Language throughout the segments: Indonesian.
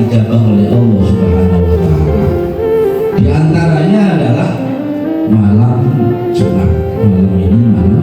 dijabah oleh Allah Subhanahu wa Ta'ala. Di antaranya adalah malam Jumat. Malam ini malam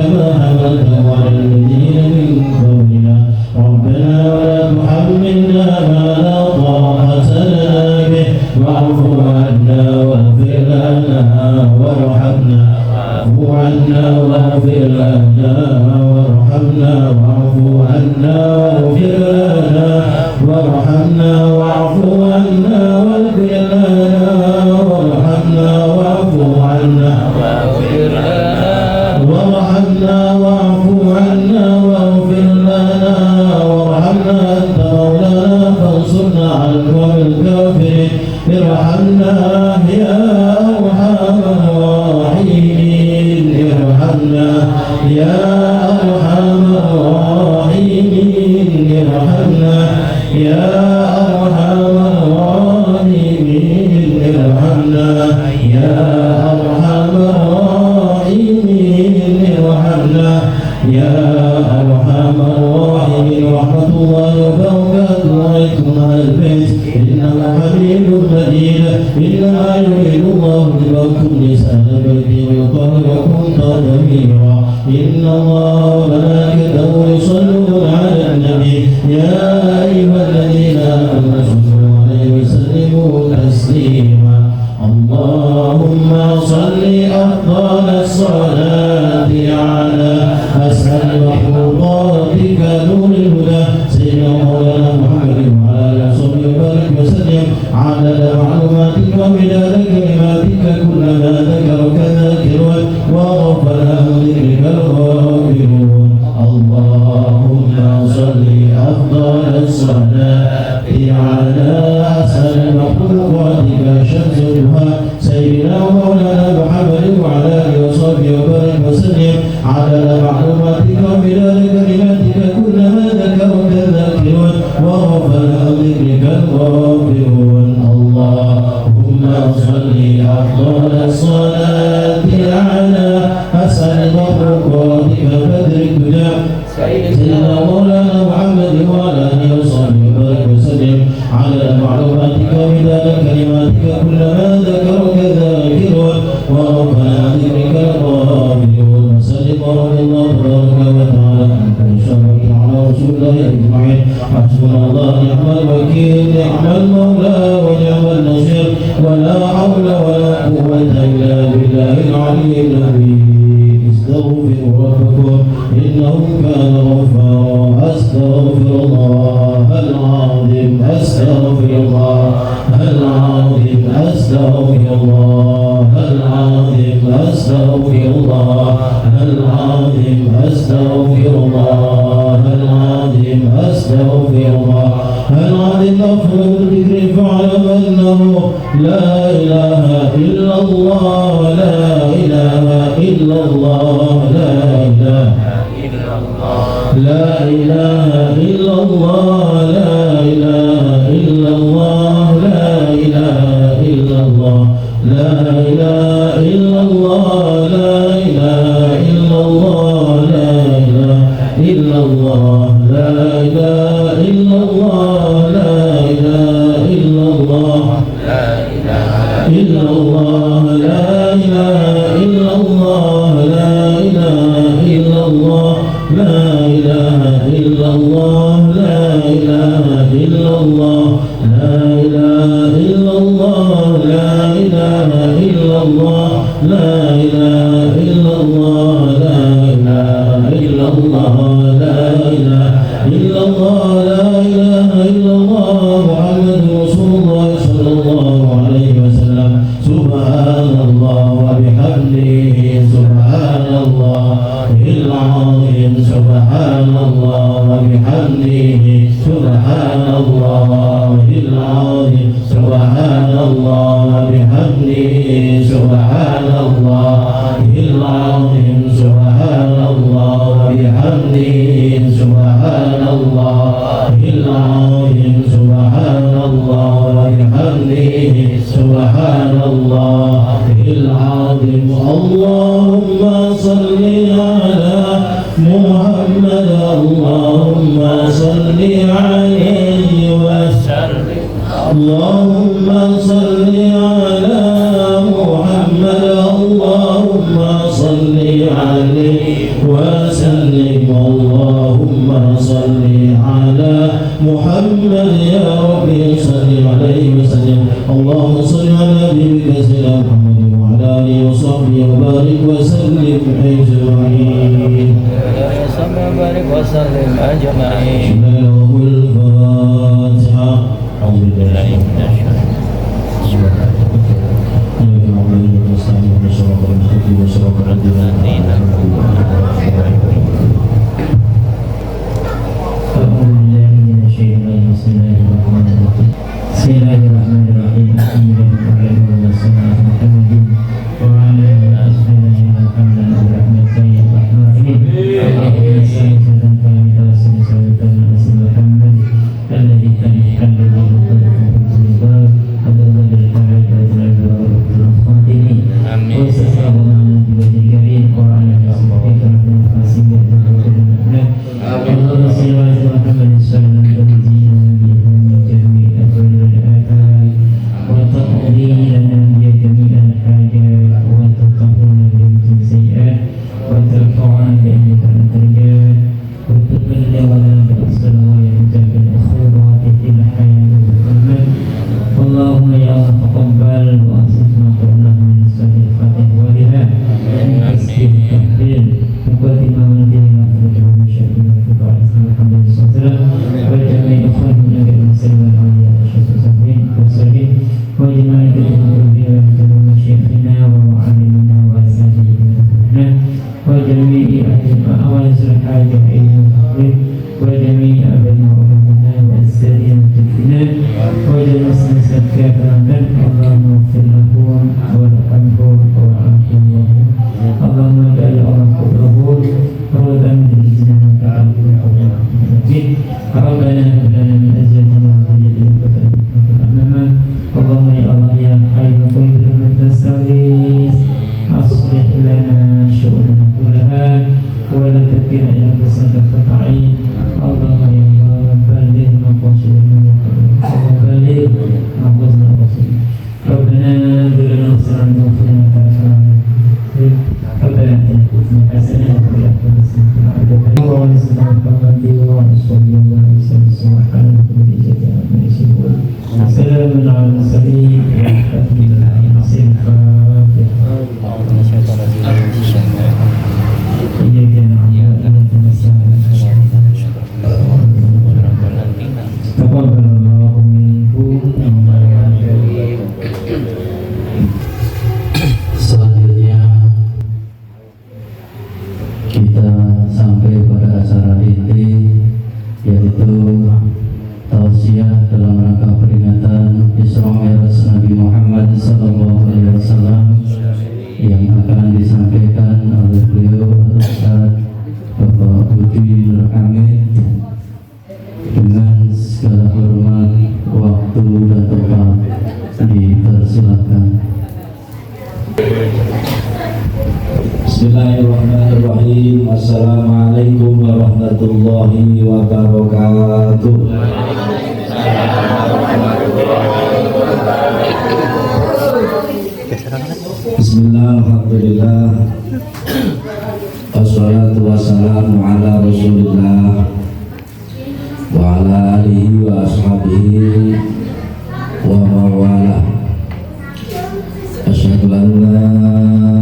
كما حملته على الذين من قبلنا ربنا ولا تحملنا وارحمنا واعف عنا واغفر لنا وارحمنا واعف عنا واغفر لنا وارحمنا واعف عنا واغفر لنا وارحمنا واعف عنا واغفر لنا وارحمنا أنت مولانا فانصرنا على القوم الكافرين ارحمنا يا أرحم الراحمين ارحمنا يا أرحم الراحمين ارحمنا يا أرحم الراحمين ارحمنا يا أرحم الراحمين ارحمنا يا أرحم الراحمين. رحمة الله وبركاته عليكم أهل البيت إنما حميد مجيد إنما يريد الله بكم لسان بيتي ويطهركم تطهيرا إن الله وملائكته يصلون على النبي يا أيها الذين آمنوا صلوا عليه وسلموا تسليما. اللهم صل أفضل الصلاة على أسعد مخلوقاتك نور الهدى سيدنا مولانا محمد وعلى آله وصحبه وبارك وسلم عدد معلوماتك ومداد كلماتك كلما ذكرك ذاكرون وغفل ذكرك الغافلون. اللهم صل أفضل الصلاة على أسعد مخلوقاتك شمس الضحى سيدنا مولانا محمد وعلى آله وصحبه وبارك وسلم عدد معلوماتك ومداد كلماتك كلما ذكرك ذاكرون وغفل ذكرك الغافلون. اللهم صل أفضل الصلاة على أسعد مخلوقاتك بدر الدجى سيدنا مولانا محمد وعلى آله وصحبه وبارك وسلم على معلوماتك ومداد كلماتك كلما ذكرك ذاكرون وربنا ذكرك الغافلون. وسلم رضي الله تبارك وتعالى عن كل شر على رسول الله أجمعين. حسبنا الله نعم الوكيل نعم المولى ونعم النصير ولا حول ولا قوة إلا بالله العلي العظيم. استغفروا ربكم إنه كان غفارا. أستغفر الله العظيم أستغفر الله العظيم أستغفر الله العظيم أستغفر الله العظيم أستغفر الله العظيم أستغفر الله العظيم. أفضل الذكر فاعلم أنه لا إله إلا الله لا إله إلا الله لا إله لا إله إلا الله لا إله إلا الله لا إله إلا الله لا إله إلا الله لا إله إلا الله لا إله إلا الله لا إله إلا الله لا إله إلا الله لا إله إلا الله لا إله إلا الله لا إله إلا الله لا إله إلا الله لا إله إلا الله لا إله إلا الله لا إله إلا الله لا إله إلا الله لا إله إلا الله لا إله إلا الله لا إله إلا الله محمد رسول الله صلى الله عليه وسلم. سبحان الله وبحمده سبحان الله العظيم سبحان الله وبحمده سبحان الله العظيم سبحان الله وبحمده سبحان الله العظيم سبحان الله وبحمده سبحان الله العظيم سبحان الله وبحمده سبحان الله العظيم. اللهم صل على محمد اللهم صل عليه وسلم. اللهم صل على محمد اللهم صل عليه وسلم. اللهم صل على محمد يا ربي صل عليه وسلم. اللهم صل على نبيك سيدنا محمد وعلى آله وصحبه وبارك وسلم أجمعين. وبارك وسلم أجمعين. الفاتحة. أعوذ بالله من الشيطان Bismillahirrahmanirrahim. Selanjutnya kita sampai pada acara inti, yaitu tausiah dalam rangka peringatan Isra Mi'raj Nabi Muhammad SAW yang akan disampaikan oleh beliau Ustaz Bapak Budi Nur Hamid. Dengan segala hormat, waktu dan tempat dipersilakan. Bismillahirrahmanirrahim. Assalamualaikum warahmatullahi wabarakatuh. Bismillah, alhamdulillah, wassalatu wassalamu ala rasulillah wa ala alihi wa ashabihi wa mawala. Asyhadu an la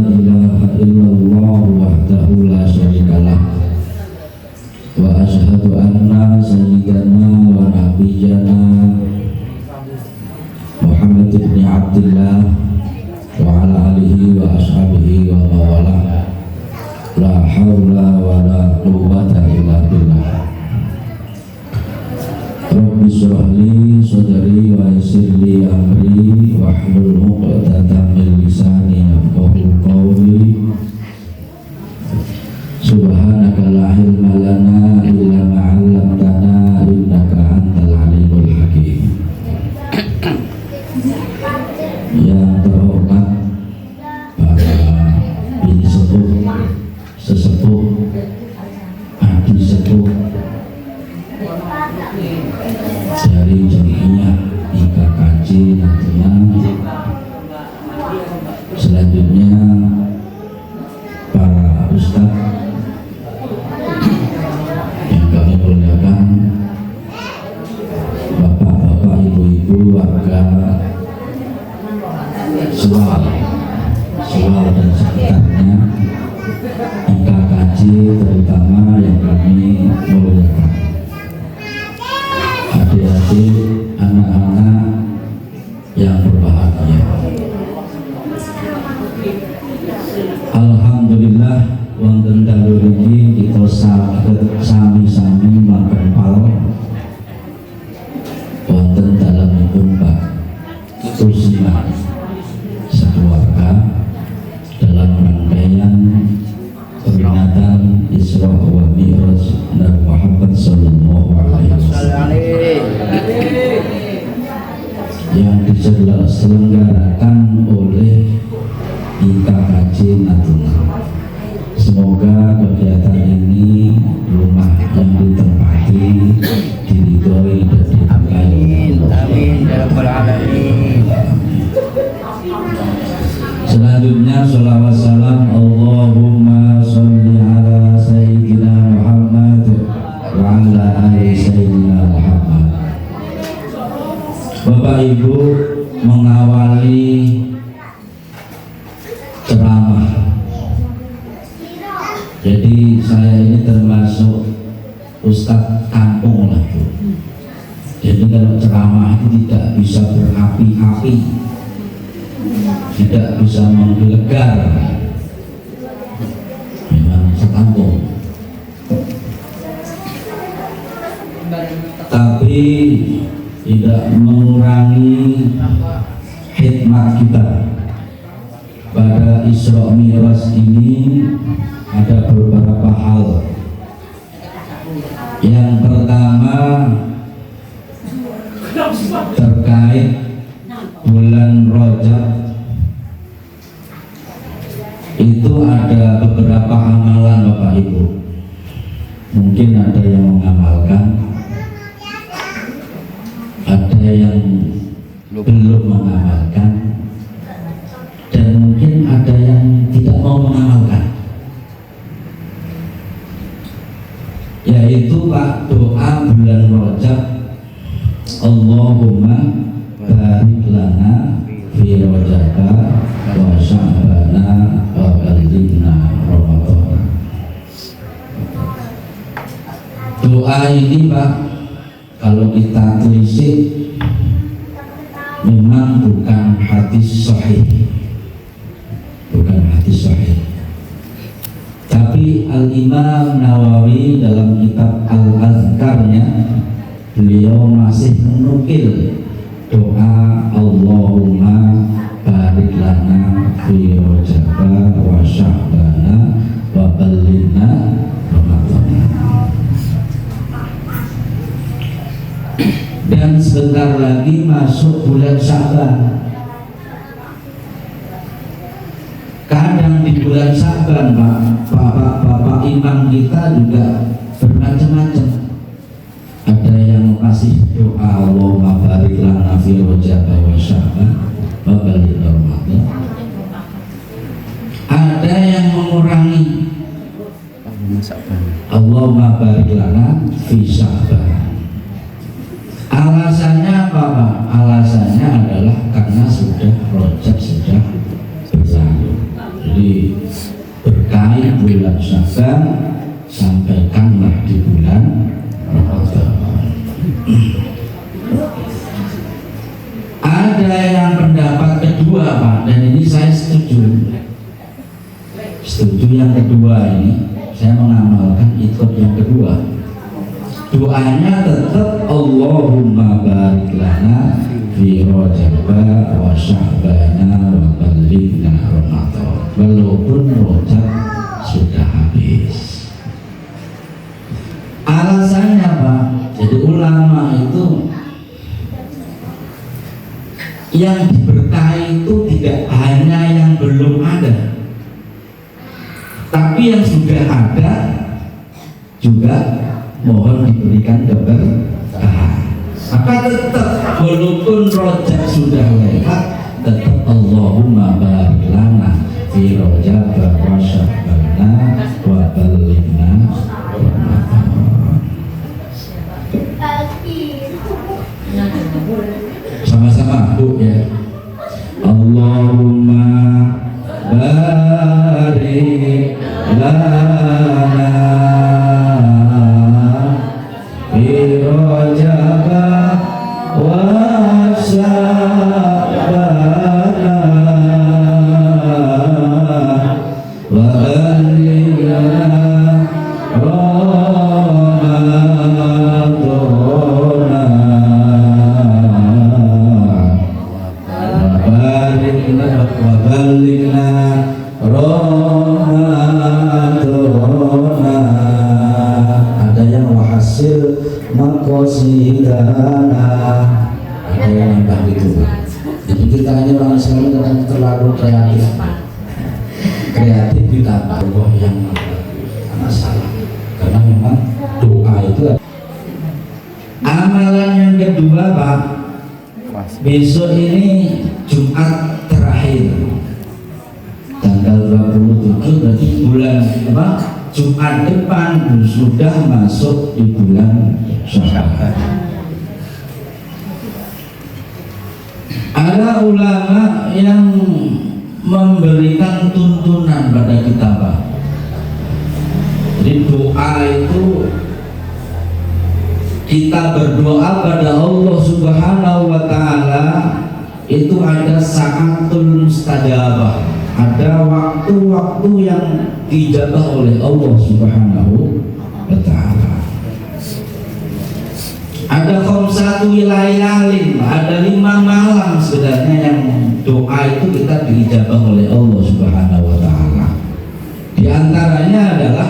ilaha illallah wahdahu la syarikalah wa asyhadu anna sayyidana wa nabiyyana Muhammad ibn Abdillah wa ala alihi wa ashabihi wa mawala. La haula wa la quwwata illa billah. Rabbi shrah li sadri wa yassir li amri wahlul 'uqdatam min lisani yafqahu qawli. Subhanaka la ilma lana illa ma 'allamtana innaka antal alimul hakim. Yang terhormat para bini sepuh, sesepuh, adik sepuh dari jamiah IKKJ nantinya. Selanjutnya para ustadz yang kami muliakan, bapak-bapak, ibu-ibu, warga Sual dan sekitarnya, IKKJ terutama yang kami terselenggarakan oleh IKKJ Natuna. Semoga kegiatan ini rumah yang ditempati diridhoi dan diberkahi. Amin ya rabbal alamin. Selanjutnya sholawat salam Allahumma sholli ala Sayyidina Muhammad wa ala ali Sayyidina Muhammad. Bapak Ibu, mengawali ceramah. Jadi saya ini termasuk ustadz kampung lah Bu. Jadi kalau ceramah itu tidak bisa berapi-api, tidak bisa menggelegar, memang sekampung. Tapi tidak mengurangi hikmat kita. Pada Isra Mi'raj ini ada beberapa hal. Yang pertama terkait bulan Rajab, itu ada beberapa amalan Bapak Ibu. Mungkin ada yang mengamalkan, ada yang belum mengamalkan, dan mungkin ada yang tidak mau mengamalkan. Yaitu Pak, doa bulan Rajab, Allahumma barik lana fi Rajaba wa Sya'bana wa ballighna Ramadan. Doa ini Pak, kalau kita telisik memang bukan hadis sahih, bukan hadis sahih. Tapi Al-Imam Nawawi dalam kitab Al-Azkarnya, beliau masih menukil doa Allahumma barik lana fi Rajaba wa Sya'bana wa ballighna Ramadan. Dan sebentar lagi masuk bulan Sya'ban. Kadang di bulan Sya'ban Bapak imam kita juga bermacam-macam. Ada yang kasih doa Allahumma barik lana fi Rajaba wa Sya'ban wa ballighna Ramadan. Ada yang mengurangi Allahumma barik lana fi Sya'ban. Alasannya apa Pak? Alasannya adalah karena sudah Rajab sudah berlalu. Jadi berkait bulan Sya'ban, sampaikanlah di bulan Ramadan. Ada yang pendapat kedua Pak, dan ini saya setuju. Setuju yang kedua ini, saya mengamalkan ikut yang kedua. Doanya tetap Allahumma barik lana fi Rajaba wa Sya'bana wa ballighna Ramadan, walaupun Rajab sudah habis. Alasannya Pak, jadi ulama itu yang diberkahi itu tidak hanya yang belum ada, tapi yang sudah ada juga mohon diberikan keberkahan. Maka tetap walaupun Rajab sudah lewat, tetap Allahumma barik lana fi Rajaba wa Sya'bana wa ballighna Ramadan. Sama-sama Bu ya. Allahumma barik lana Rajaba wa Sya'bana wa ballighna Ramadan wa ballighna Ramadan. Ada yang wahasil makosidana, ada yang nambah gitu. Jadi kita hanya orang Islam kadang terlalu kreatif ditambah Allah yang masalah. Karena memang doa itu amalan yang kedua Pak. Besok ini Jumat terakhir tanggal 27 berarti bulan apa? Jumat depan sudah masuk di bulan Syawal. Ada ulama yang memberikan tuntunan pada kita Pak. Jadi doa itu kita berdoa pada Allah Subhanahu wa Ta'ala itu ada sa'atul mustajabah, ada waktu-waktu yang dijabah oleh Allah Subhanahu wa Ta'ala. Ada khamsatu wilayalin, ada 5 malam sebenarnya yang doa itu kita diijabah oleh Allah Subhanahu wa Ta'ala. Di antaranya adalah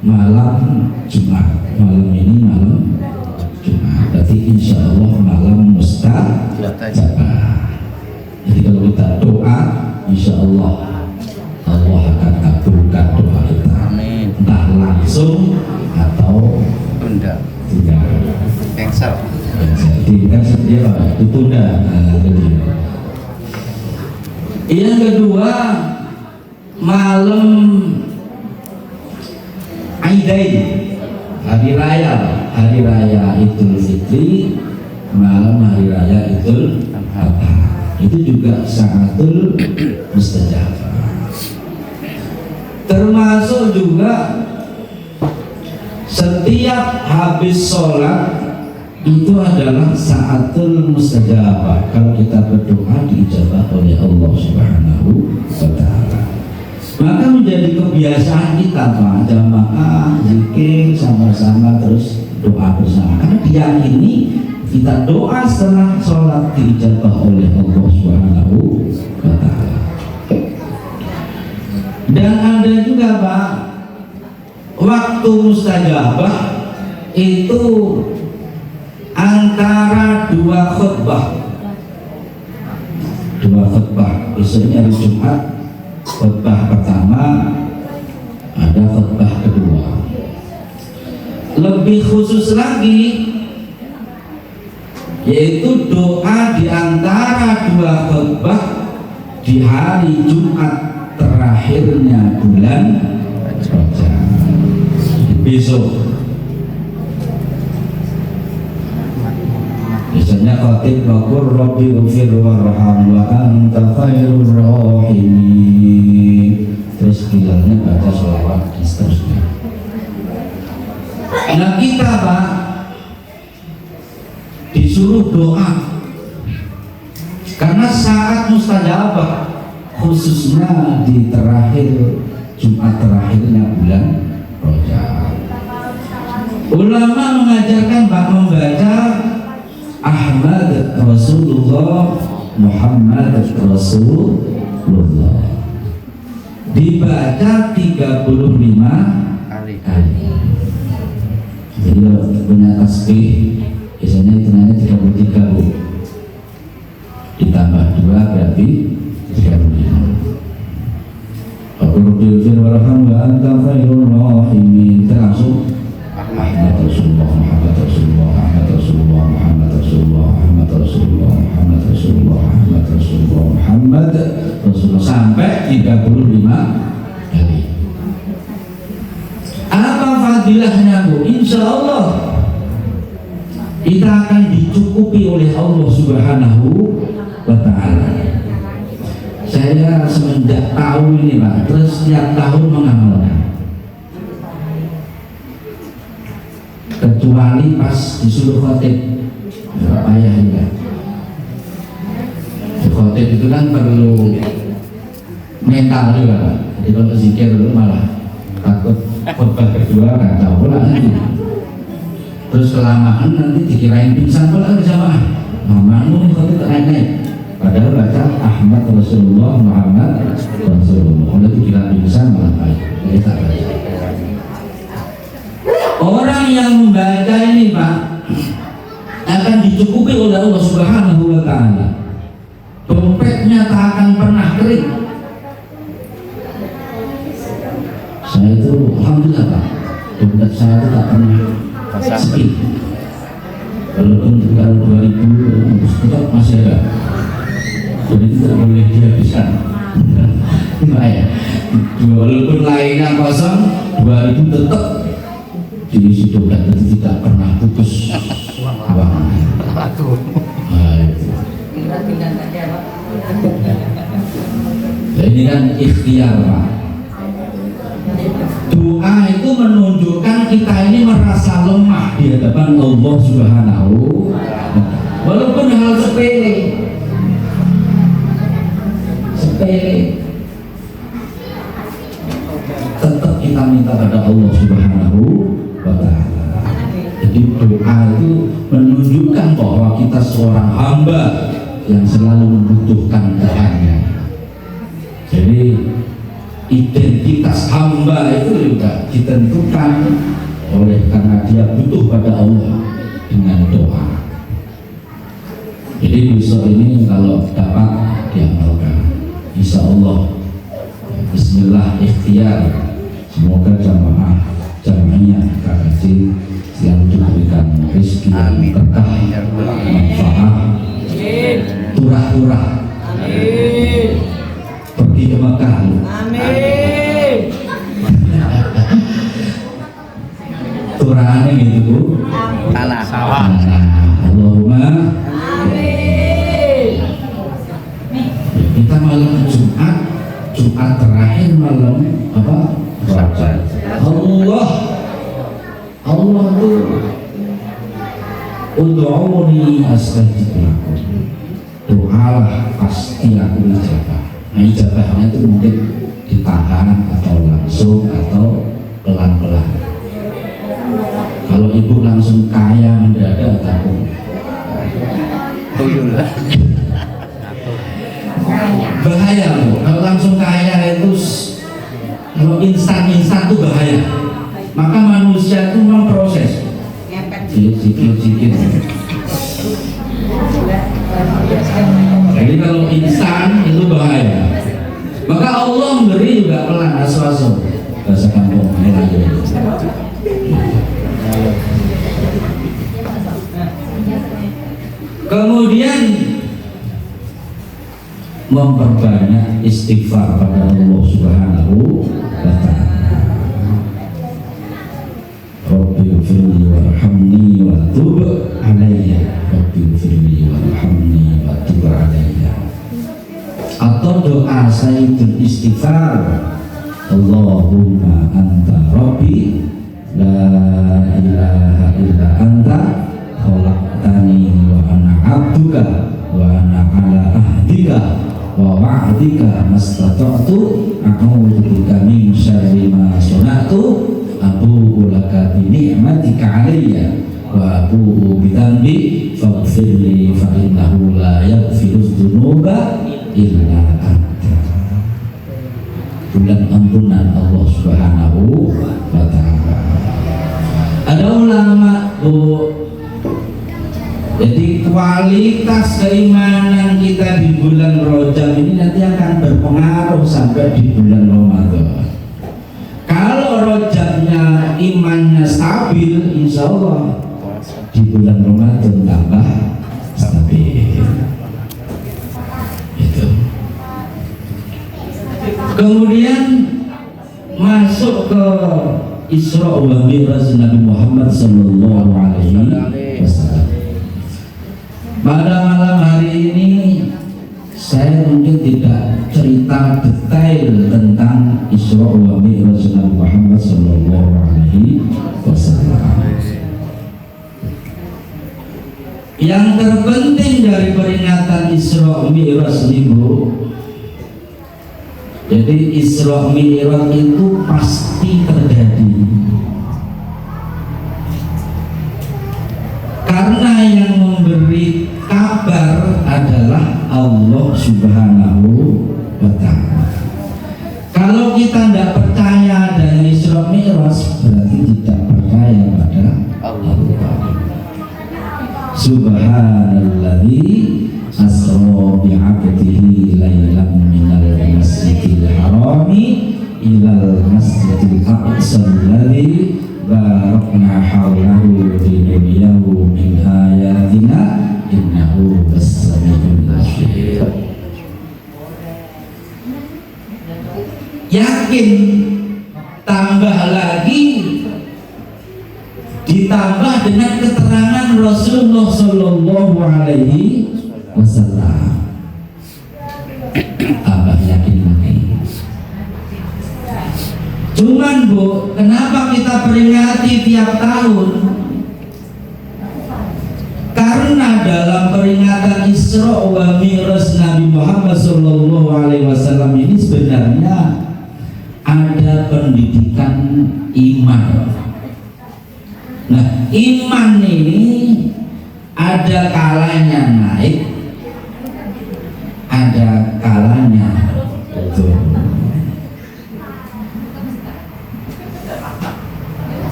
malam Jumat. Malam ini malam Jumat. Berarti insya Allah malam mustajabah. Jadi kalau kita doa, insya Allah Allah akan kabulkan doa kita. Amin. Entah langsung atau Tunda. tidak. Cancel. Jadi kan dia Pak, ditunda. Yang kedua malam Aidain, hari raya Idul Fitri, malam hari raya Idul Adha. Itu juga sa'atul mustajabah. Termasuk juga setiap habis sholat itu adalah sa'atul mustajabah. Kalau kita berdoa diijabah oleh Allah Subhanahu wa Ta'ala. Maka menjadi kebiasaan kita Pak, jamaah zikir sama-sama terus doa bersama. Karena diyakini kita doa setelah sholat diijabah oleh Allah Subhanahu wa Ta'ala. Dan ada juga Pak, waktu mustajabah itu antara 2 khutbah. Biasanya hari Jumat khutbah pertama, ada khutbah kedua. Lebih khusus lagi yaitu doa di antara 2 khutbah di hari Jumat terakhirnya bulan Rajab. Besok biasanya khatib waqur rabbi ghfir warham wa anta khairur rahimin. Terus bilangnya baca sholawat dan seterusnya. Nah kita Pak disuruh doa karena saat mustajabah, khususnya di terakhir Jumat terakhirnya bulan Rajab. Ulama mengajarkan Pak membaca Ahmad Rasulullah Muhammad Rasulullah dibaca 35 kali. Jadi kalau punya tasbih biasanya hitungannya 33 Bu, ditambah 2 berarti 35. Rabbil warham wa anta khairur rahimin. Kita langsung Muhammad Rasulullah Muhammad Rasulullah Muhammad Rasulullah Muhammad Rasulullah Muhammad Rasulullah Muhammad Rasulullah Muhammad Rasulullah Muhammad Rasulullah sampai 35 kali. Apa fadilahnya Bu? Insya Allah kita akan dicukupi oleh Allah Subhanahu wa Ta'ala. Saya semenjak tahu ini Pak, terus setiap tahun mengamalkan, kecuali pas disuruh khotib nggak payah juga. Khotib itu kan perlu mental juga Pak. Jadi kalau zikir dulu malah takut khotbah kedua nggak tahu lah nanti. Terus kelamaan nanti dikirain pingsan pula berjamaah. Mamamu khotib naik-naik. Padahal baca Ahmad Rasulullah Muhammad Rasulullah. Kalau dikira pingsan malah baik. Jadi tak baca. Orang yang membaca ini Pak akan dicukupi oleh Allah Subhanahu wa Ta'ala. airnya tak akan pernah kering. Saya itu alhamdulillah Pak, dompet saya itu tak pernah sepi. Walaupun tahun 2000 tetap masih ada, jadi tidak boleh dihabiskan. Nah, ya. Walaupun lainnya kosong, 2000 tetap diisi dompet, jadi tidak pernah putus uang. Nah, itu. Nah, ini kan ikhtiar Pak. Doa itu menunjukkan kita ini merasa lemah di hadapan Allah Subhanahu wa Ta'ala. Walaupun hal sepele, tetap kita minta pada Allah Subhanahu wa Ta'ala. Jadi doa itu menunjukkan bahwa kita seorang hamba yang selalu membutuhkan Tuhannya. Jadi identitas hamba itu juga ditentukan oleh karena dia butuh pada Allah dengan doa. Jadi besok ini kalau dapat diamalkan, insya Allah. Bismillah ikhtiar. Semoga jamaahnya KKJ selalu diberikan rezeki yang berkah, manfaat, turah-turah. Pergi ke Mekah. Amin. Turahannya gitu Bu. Tanah. Sawah. Allahumma. Amin. Kita malam Jumat terakhir malam apa? Rajab. Allah tuh ud'uni astajib lakum. Doalah pasti aku ijabah. Nah, ijabahnya itu mungkin ditahan atau langsung atau pelan-pelan. Kalau ibu langsung kaya mendadak takut. Tuyul. Bahaya loh. Kalau langsung kaya itu, kalau instan itu bahaya. Maka manusia itu memproses. Sikit. Jadi kalau instan itu bahaya. Maka Allah memberi juga pelan, aswaso. Bahasa kampung kemudian memperbanyak istighfar pada Allah Subhanahu wa Ta'ala. Rabbighfirli warhamni wa tub alayya. Rabbighfirli warhamni wa tub alayya. Atau doa Sayyidul Istighfar, Allahumma anta rabbi la ilaha illa anta khalaqtani wa ana abduka wa ana ala ahdika wa wa'dika mastata'tu a'udzu bika min syarri ma sana'tu abu'u laka bi ni'matika 'alayya wa abu'u bi dhanbi faghfirli fa innahu la yaghfiru dzunuba illa anta. Bulan ampunan Allah Subhanahu wa Ta'ala. Ada ulama Bu, jadi kualitas keimanan kita di bulan Rajab ini nanti akan berpengaruh sampai di bulan Ramadan. Kalau Rajabnya imannya stabil, insya Allah di bulan Ramadan tambah stabil. Itu. Kemudian masuk ke Isra wa Mi'raj Nabi Muhammad sallallahu alaihi wasallam. Pada malam hari ini saya mungkin tidak cerita detail tentang Isra wa Mi'raj Nabi Muhammad sallallahu alaihi wasallam. Yang terpenting dari peringatan Isra Mi'raj itu, jadi Isra Mi'raj itu pasti terjadi. Karena yang memberi kabar adalah Allah Subhanahu wa Ta'ala. Kalau kita tidak percaya dengan Isra Mi'raj, berarti tidak percaya pada Allah. Subhanalladzi asra bi'abdihi laylan minal masjidil harami ilal masjidil aqsa alladzi barakna hawlahu linuriyahu min ayatina innahu as-sami'ul basir. Yakin, tambah lagi ditambah dengan keterangan Rasulullah Shallallahu Alaihi Wasallam, tambah yakin lagi. Cuman Bu, kenapa kita peringati tiap tahun? Karena dalam peringatan Isra wa Mi'raj Nabi Muhammad Shallallahu Alaihi Wasallam ini sebenarnya ada pendidikan iman. Nah, iman ini ada kalanya naik, ada kalanya turun.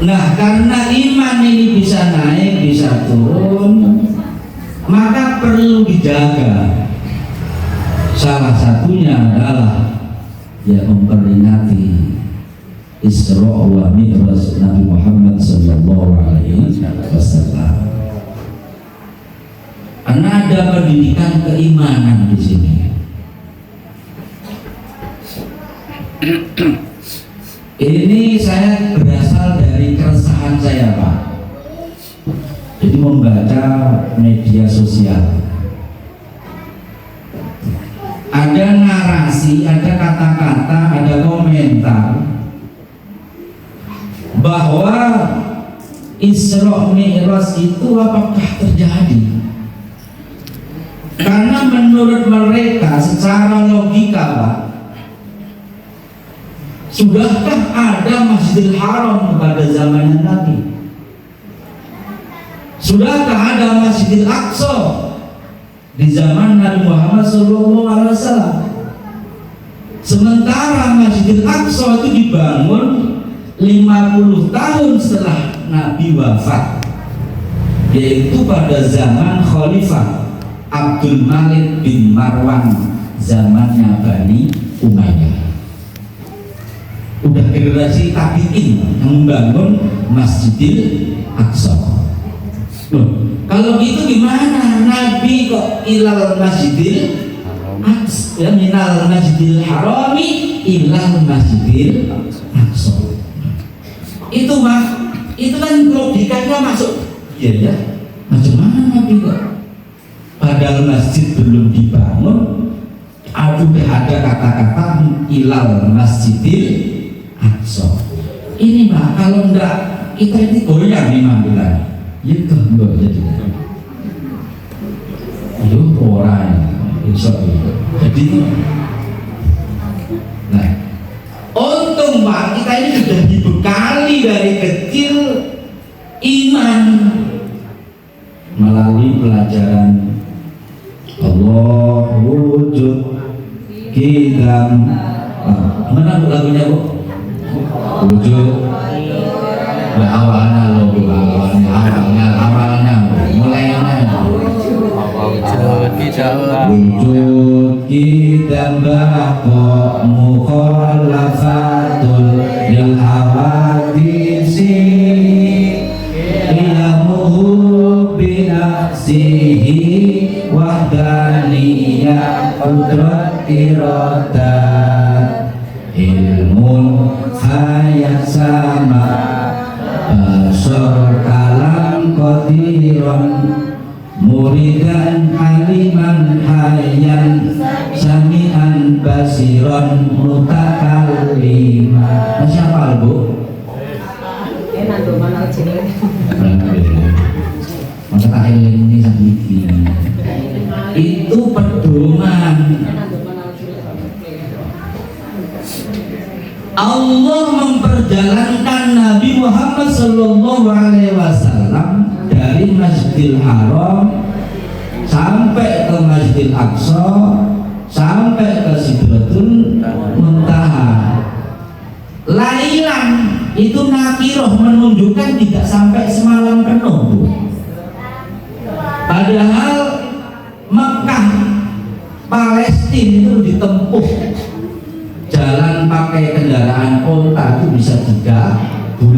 Nah, karena iman ini bisa naik, bisa turun, maka perlu dijaga. Salah satunya adalah ya memperingati Isra wa Mi'raj Nabi Muhammad Sallallahu Alaihi Wasallam. Karena ada pendidikan keimanan di sini. Ini saya berasal dari keresahan saya, Pak. Jadi membaca media sosial, ada narasi, ada kata-kata, ada komentar bahwa Isra Mi'raj itu apakah terjadi? Karena menurut mereka secara logika, Pak, sudahkah ada Masjidil Haram pada zaman Nabi? Sudahkah ada Masjidil Aqsa di zaman Nabi Muhammad SAW? Sementara Masjidil Aqsa itu dibangun 50 tahun setelah Nabi wafat, yaitu pada zaman Khalifah Abdul Malik bin Marwan, zamannya Bani Umayyah. Udah generasi tabi'in yang membangun Masjidil Aqsa. Loh, kalau gitu gimana? Nabi kok ilal Masjidil Aqsa, ya, minal Masjidil Harami ilal Masjidil Aqsa. Itu mah, itu kan logikanya masuk. Iya ya. Macam mana Nabi kok? Padahal masjid belum dibangun, udah ada kata-kata ilal Masjidil Aqsa. Ini mah kalau enggak kita ini goyang imam kita. Ya kan enggak jadi. Itu orang insya Allah. Jadi, nah, untung Pak kita ini sudah dibekali dari kecil iman melalui pelajaran Allah wujud kita. Mana lagunya Bu? Wujud awalnya loh, awalnya mulainya wujud kita bako mukhalafatul lil hawadisi ilamuhu binafsihi wahdaniyah qudrat iradat ilmun hayat sama basor kalam qadiron muridan aliman hayan sami'an basiron mutakalima. Siapa Bu? Masa tak ini sakit. Itu pedoman. Allah memperjalankan Nabi Muhammad Sallallahu Alaihi Wasallam dari Masjidil Haram sampai ke Masjidil Aqsa sampai ke Sidratul Muntaha. Lailan itu nakiroh menunjukkan tidak sampai semalam penuh. Padahal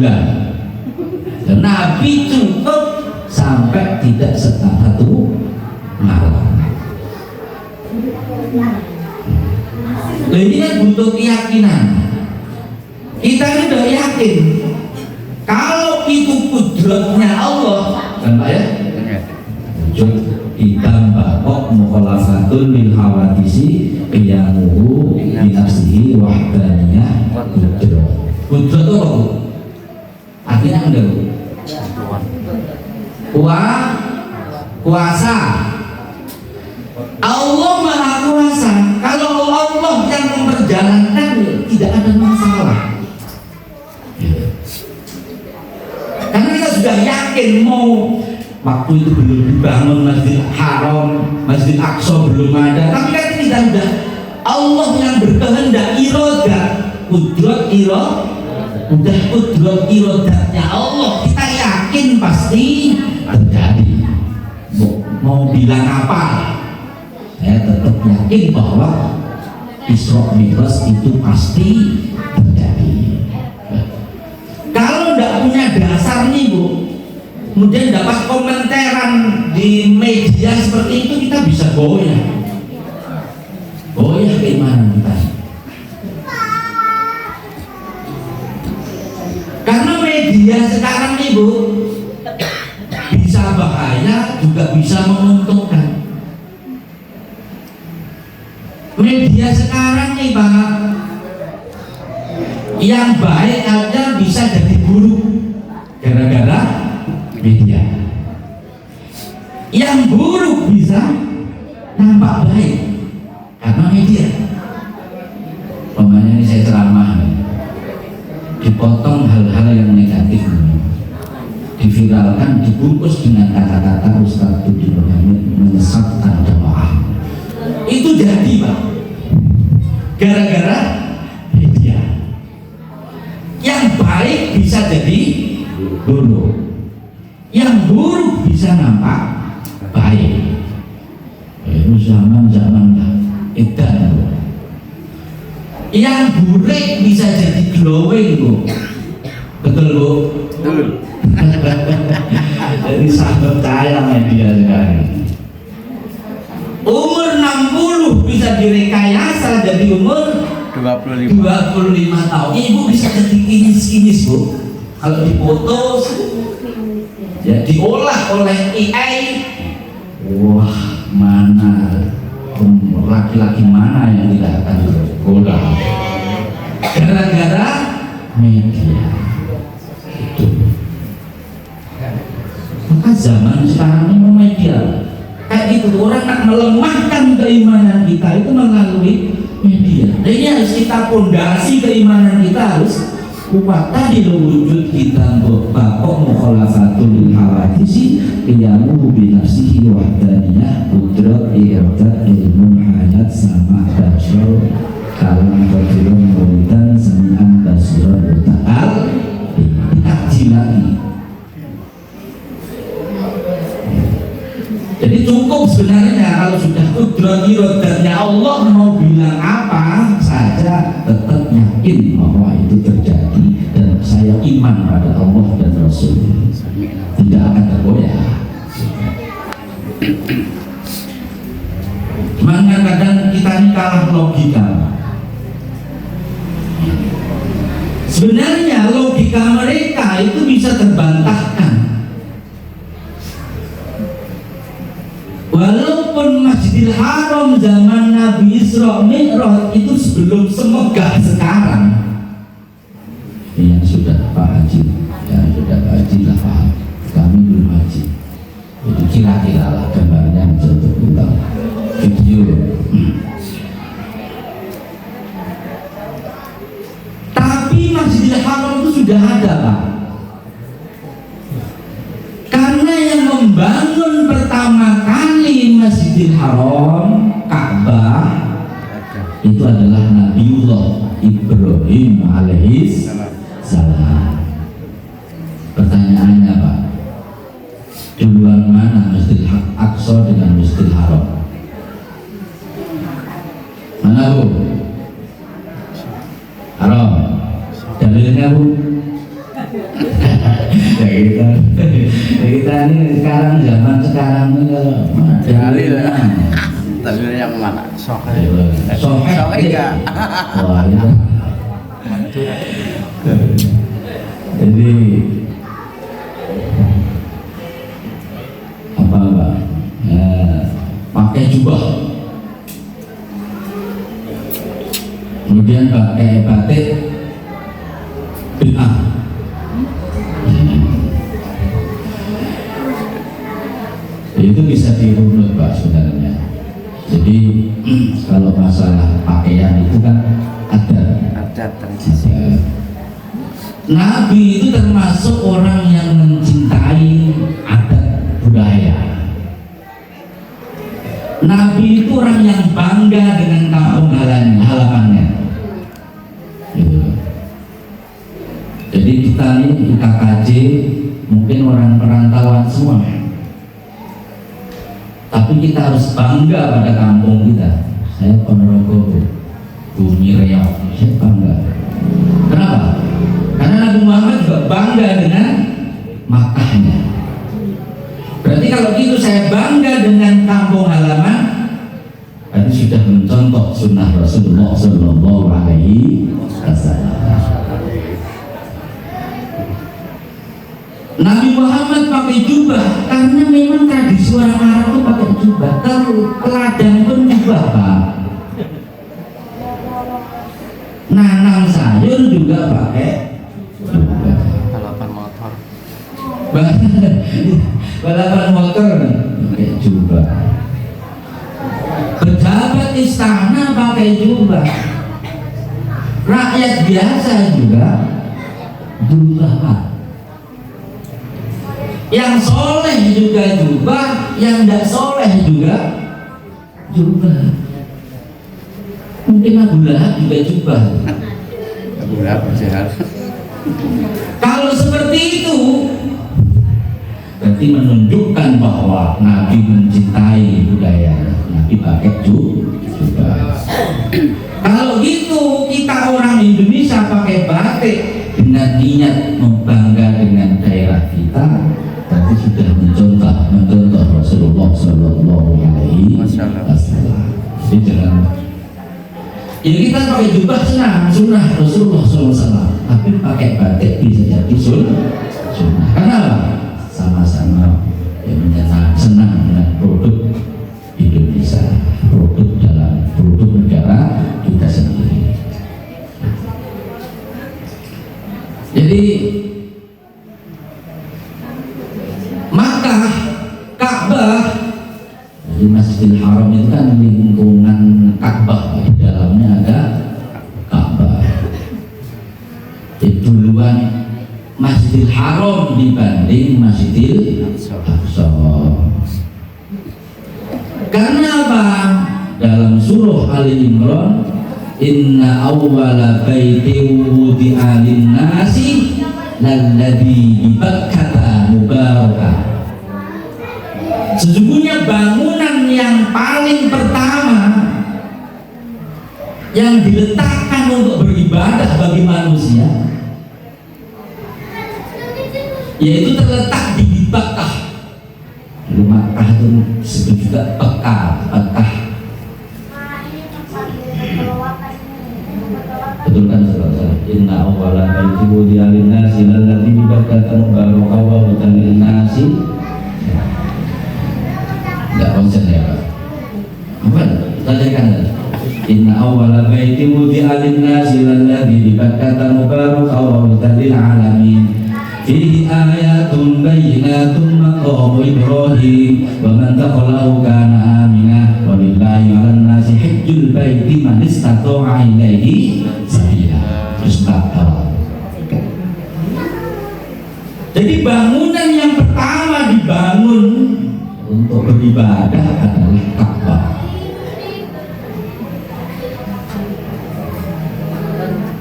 bulan. Dan Nabi cukup sampai tidak satu malam. Nah, ini kan butuh keyakinan. Kita ini udah yakin kalau itu kudratnya Allah, kan Pak ya? Ditambah kok mukhalafatul lil hawadisi qiyamuhu bi nafsihi wahdaniyah kudrat. Kudrat itu apa? Artinya enggak. Kuasa. Allah Maha Kuasa. Kalau Allah yang memperjalankan, tidak ada masalah. Karena kita sudah yakin mau waktu itu belum dibangun Masjid Haram, Masjid Aqsa belum ada. Tapi kan kita sudah Allah yang berkehendak, irodah, kudrat udah kudrat irodatnya Allah, kita yakin pasti terjadi. Mau bilang apa? Saya tetap yakin bahwa Isra Mi'raj itu pasti terjadi. Kalau tidak punya dasar nih Bu, kemudian dapat komentaran di media seperti itu, kita bisa goyah keimanan kita. Karena media sekarang nih Bu, bisa bahaya juga bisa menguntungkan. Media sekarang nih Pak, yang baik aja bisa jadi buruk gara-gara media. Yang buruk bisa nampak baik karena media. Pemanya ini saya ceramah, dipotong hal-hal yang negatif, diviralkan, dibungkus dengan kata-kata Ustaz Budi Muhammad menyesatkan jamaah. Itu jadi Pak, gara-gara media. Yang baik bisa jadi buruk, yang buruk bisa nampak baik. Itu zaman edan. Yang buruk bisa jadi glowing Bu. Betul Bu? Betul. Jadi sahabat saya media sekarang. Umur 60 bisa direkayasa jadi umur 25 tahun. Ibu bisa jadi kinis-kinis Bu. Kalau dipoto ya diolah oleh AI. Wah, mana laki-laki mana yang tidak akan tergoda gara-gara media itu. Maka zaman sekarang ini media kayak itu, orang nak melemahkan keimanan kita itu melalui media. Dan ini harus kita pondasi keimanan kita harus kuat. Tadi wujud kita bakok mukhalafatul hawadisi qiyamuhu bi nafsihi wahdaniyah kudrat iradat ilmu hayat sama basyar kalam badiran muridan sami'an basiran ta'al dikaji lagi. Jadi cukup sebenarnya kalau sudah kudrat iradatnya Allah, mau bilang apa saja tetap yakin bahwa itu terjadi, dan saya iman pada Allah dan Rasul, tidak akan tergoyah. Cuman kadang kita ini kalah logika. Sebenarnya logika mereka itu bisa terbantahkan. Walaupun Masjidil Haram zaman Nabi Isra Mi'raj itu sebelum semegah sekarang. Yang sudah Pak Haji, yang sudah Pak Haji lah paham. Kami belum haji. Itu kira-kira lah gambarnya untuk kita video. Tapi Masjidil Haram itu sudah ada Pak. Karena yang membangun pertama kali Masjidil Haram, Ka'bah, itu adalah Nabiullah Ibrahim alaihis salam. Pertanyaannya Pak, duluan mana Masjid Aqsa dengan Masjidil Haram? Mana Bu? Haram. Dalilnya Bu? kita ini sekarang zaman sekarang ini kalau Dalil ya. Dalil yang mana? Sokai. sohek enggak. wah itu jadi apa Pak? Pakai jubah, kemudian pakai batik bid'ah. Itu bisa dirunut Pak sebenarnya. Jadi kalau masalah pakaian itu kan ada Tradisi. Nabi itu termasuk orang yang mencintai adat budaya. Nabi itu orang yang bangga dengan kampung halamannya. Gitu. Jadi kita ini di KKJ mungkin orang perantauan semua, tapi kita harus bangga pada kampung kita. Saya Ponorogo, Bumi Riau, saya bangga. Kenapa? Karena Nabi Muhammad juga bangga dengan Makkahnya. Berarti kalau gitu saya bangga dengan kampung halaman, berarti sudah mencontoh sunnah Rasulullah Sallallahu Alaihi Wasallam. Nabi Muhammad pakai jubah karena memang tradisi orang Arab itu pakai jubah. Kalau teladang pun jubah Pak. Nanam sayur juga pakai jubah. Balapan motor. Balapan motor pakai jubah. Pejabat istana pakai jubah. Rakyat biasa juga jubah Pak. Yang soleh juga jubah, yang tidak soleh juga jubah. Mungkin Abu Lahab juga jubah. Abu Lahab jahat. Kalau seperti itu, berarti menunjukkan bahwa Nabi mencintai budaya. Nabi pakai jubah. Kalau gitu, kita orang Indonesia pakai batik dengan niat membangga dengan daerah kita, berarti sudah mencontoh Rasulullah Sallallahu Alaihi Wasallam. Jadi jangan. Ya kita pakai jubah sunnah Rasulullah SAW, tapi pakai batik bisa jadi sunnah. Kenapa? Sama-sama yang senang dengan produk Indonesia, produk negara kita sendiri. Jadi Makkah, Ka'bah, jadi Masjidil Haram itu kan lingkungan Ka'bah, di dalamnya ada Ka'bah. Jadi duluan Masjidil Haram dibanding Masjidil Aqsa. Karena apa? Dalam surah Ali Imran, inna awwala baiti wudi'a lin-nasi lalladzi bi Bakkah mubarakah. Sesungguhnya bangunan yang paling pertama yang diletakkan untuk beribadah bagi manusia, yaitu terletak di Bakkah. Makkah itu disebut juga Bakkah. Betul kan saudara? Inna awwala baiti wudi'a lin-nasi lalladzi bi Bakkah mubarakah wa hudan lin-nasi. Enggak konsen ya Pak. Apa? Tanyakan. Inna awwala baiti wudi'a lin-nasi lalladzi bi Bakkah mubarakah wa hudan lil-alamin. Fihi ayatun bayyinatun maqamu Ibrahim wa man dakhalahu kana amina walillahi 'alan nasi hajjul baiti man istata'a ilaihi sabila. Terus jadi bangunan yang pertama dibangun untuk beribadah adalah Ka'bah.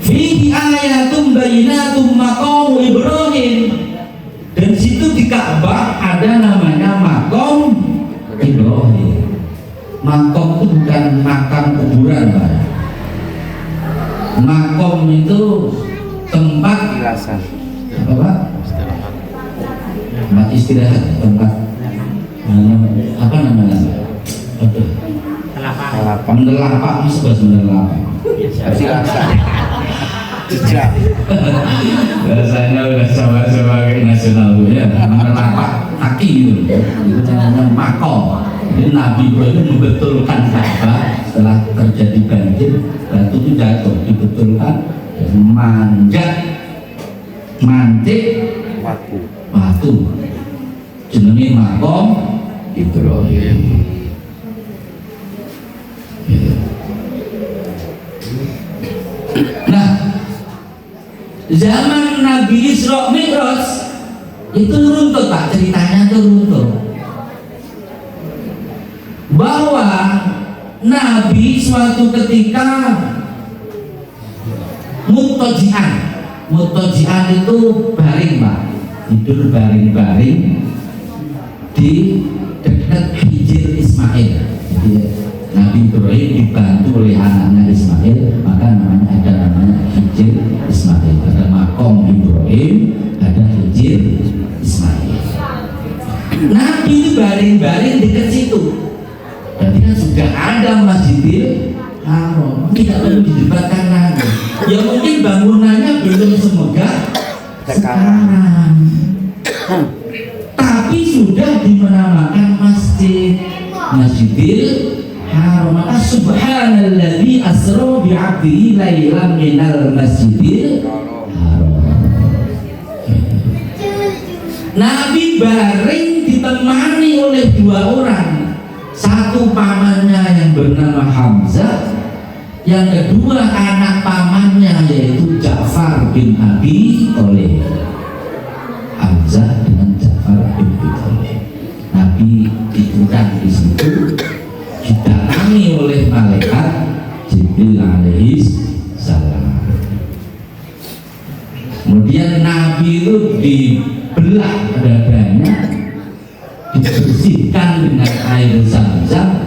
Fihi ayatun bayyinatun maqamu Ibrahim. Dan situ di Ka'bah ada namanya Maqam Ibrahim. Maqam itu bukan makam kuburan Pak. Maqam itu tempat Jelasan. apa Pak? tempat istirahat, tempat apa namanya? Aduh, menelapak, mas bahas menelapak. Silakan. Jejak. Biasanya udah sebagai nasional tuh ya, menelapak kaki gitu, itu namanya makom. Jadi Nabi Ibrahim membetulkan Ka'bah setelah terjadi banjir, batu itu jatuh, dibetulkan, mancik batu, jenenge makom Ibrahim. Nah, zaman Nabi Isra Mi'raj itu runtuh Pak, ceritanya tuh runtuh. Bahwa Nabi suatu ketika mutajian itu baring Pak, tidur baring-baring di dekat Hijir Ismail. Jadi Nabi Ibrahim dibantu oleh anaknya Ismail, maka ada namanya Hijir Ismail. Ada makom Ibrahim, ada Hijir Ismail. Nabi itu baring-baring dekat situ. Berarti kan sudah ada Masjidil Haram, tidak perlu didebatkan lagi. Ya mungkin bangunannya belum semegah sekarang, tapi sudah dinamakan Masjidil Haram. Maka subhanalladzi asra bi'abdihi lailan minal masjidil haram. Nabi baring ditemani oleh dua orang. Satu pamannya yang bernama Hamzah, yang kedua anak pamannya yaitu Ja'far bin Abi Thalib. Hamzah dengan Ja'far bin Abi Thalib. Nabi diturunkan di situ, didatangi oleh malaikat Jibril alaihi salam. Kemudian Nabi itu dibelah dadanya, dibersihkan dengan air zam-zam,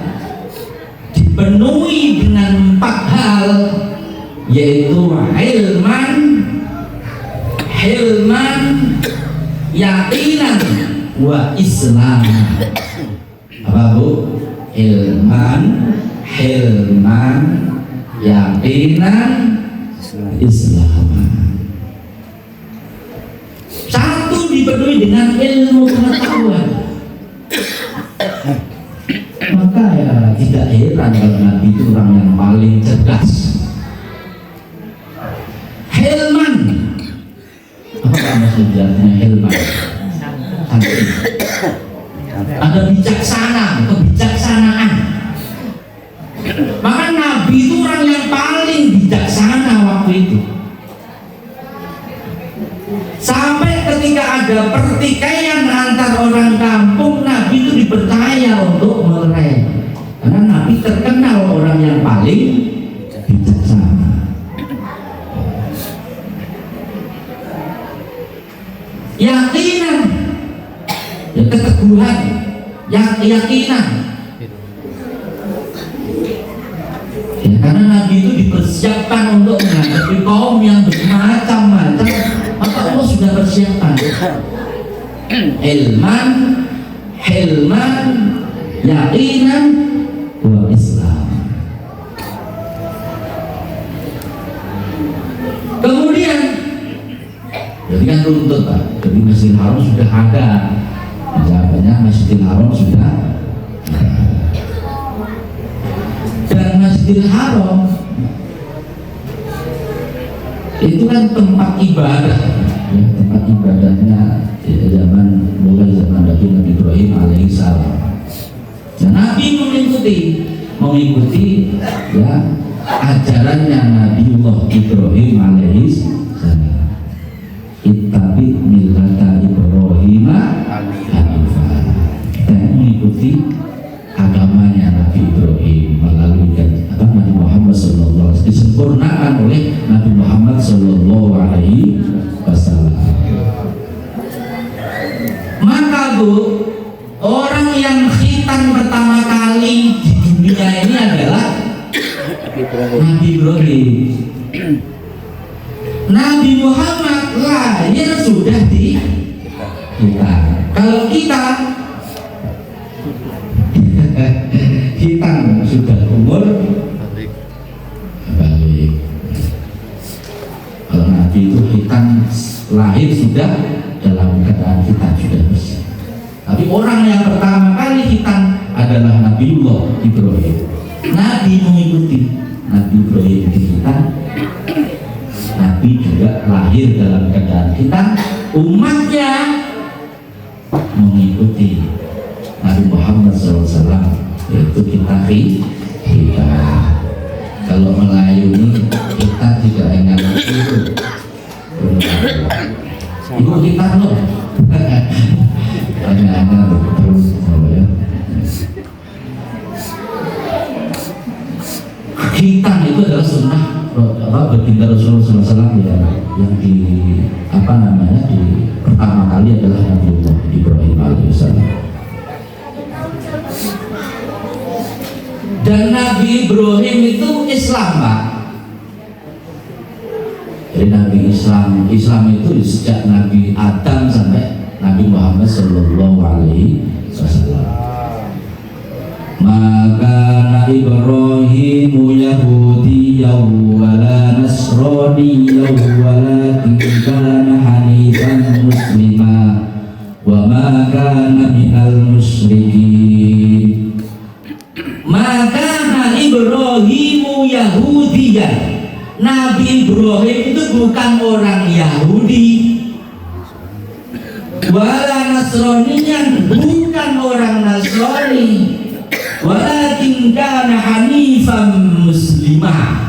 dipenuhi dengan 4 hal, yaitu hilman, yaqinan, wa islam. Apa Bu? Hilman, yaqinan, islam. Satu dipenuhi dengan ilmu pengetahuan. Maka ya tidak heran kalau Nabi itu orang yang paling cerdas. Hilman, apa maksudnya hilman? Ada kebijaksanaan. Maka Nabi itu orang yang paling bijaksana waktu itu. Sampai ketika ada pertikaian antar orang kampung, Nabi itu dipercaya untuk melerai, karena Nabi terkenal orang yang paling bijaksana. Yakinan, ya keteguhan, keyakinan. Ya, karena Nabi itu dipersiapkan untuk menghadapi kaum yang bermacam-macam, maka Allah sudah persiapkan. Hilman, yakinan, wa islam. Kemudian, jadi kan runtut Pak. Jadi Masjidil Haram sudah ada, jawabannya Masjidil Haram sudah ada. Dan Masjidil Haram itu kan tempat ibadah, ya, tempat ibadahnya mulai zaman Nabi Ibrahim alaihissalam. Dan Nabi mengikuti ya ajarannya Nabiullah Ibrahim alaihissalam. Ittabi millata Ibrahim hanifah. Dan mengikuti agamanya Nabi Ibrahim melalui Nabi Muhammad SAW, disempurnakan oleh Nabi Muhammad SAW. Maka Bu, orang yang khitan pertama kali di dunia ini adalah Nabi Ibrahim. Nabi Muhammad lahir sudah di khitan. Kalau kita hitam sudah umur balik. Kalau Nabi itu hitam lahir sudah dalam keadaan hitam sudah bersih. Tapi orang yang pertama kali hitam adalah Nabiullah Ibrahim. Nabi mengikuti Nabi Ibrahim hitam. Nabi juga lahir dalam keadaan hitam. Umatnya mengikuti Nabi Muhammad SAW, yaitu kita hitam. Kalau Melayu ini kita tidak ingat itu kita loh hanya terus ya. Hitam itu adalah sunnah baginda Rasulullah SAW ya, yang di apa namanya di pertama kali adalah Nabiullah Ibrahim alaihissalam. Dan Nabi Ibrahim itu Islam, Pak. Jadi Nabi Islam itu sejak Nabi Adam sampai Nabi Muhammad Sallallahu Alaihi Wasallam. Maka Nabi Ibrahim Yahudiyyaw wala Nasraniyyaw walakin kana hanifan muslimah wa ma kana minal musyrikin. Maka Nabi Ibrahim Yahudiyyan, Nabi Ibrahim itu bukan orang Yahudi, wala Nasraniyan, bukan orang Nasrani, walakin kana hanifan muslimah.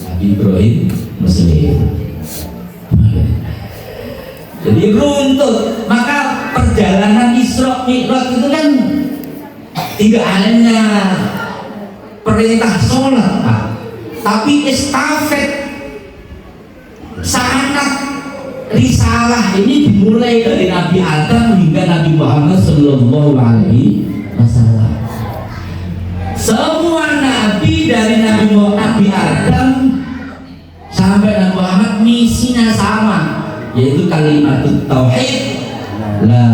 Nabi Ibrahim Muslim. Jadi runtut. Maka perjalanan Isra Mi'raj itu kan tidak hanya perintah sholat, Pak, tapi estafet sangat risalah ini dimulai dari Nabi Adam hingga Nabi Muhammad Sallallahu Alaihi Wasallam. Semua nabi dari Nabi Adam sampai Nabi Muhammad misinya sama, yaitu kalimat tauhid, la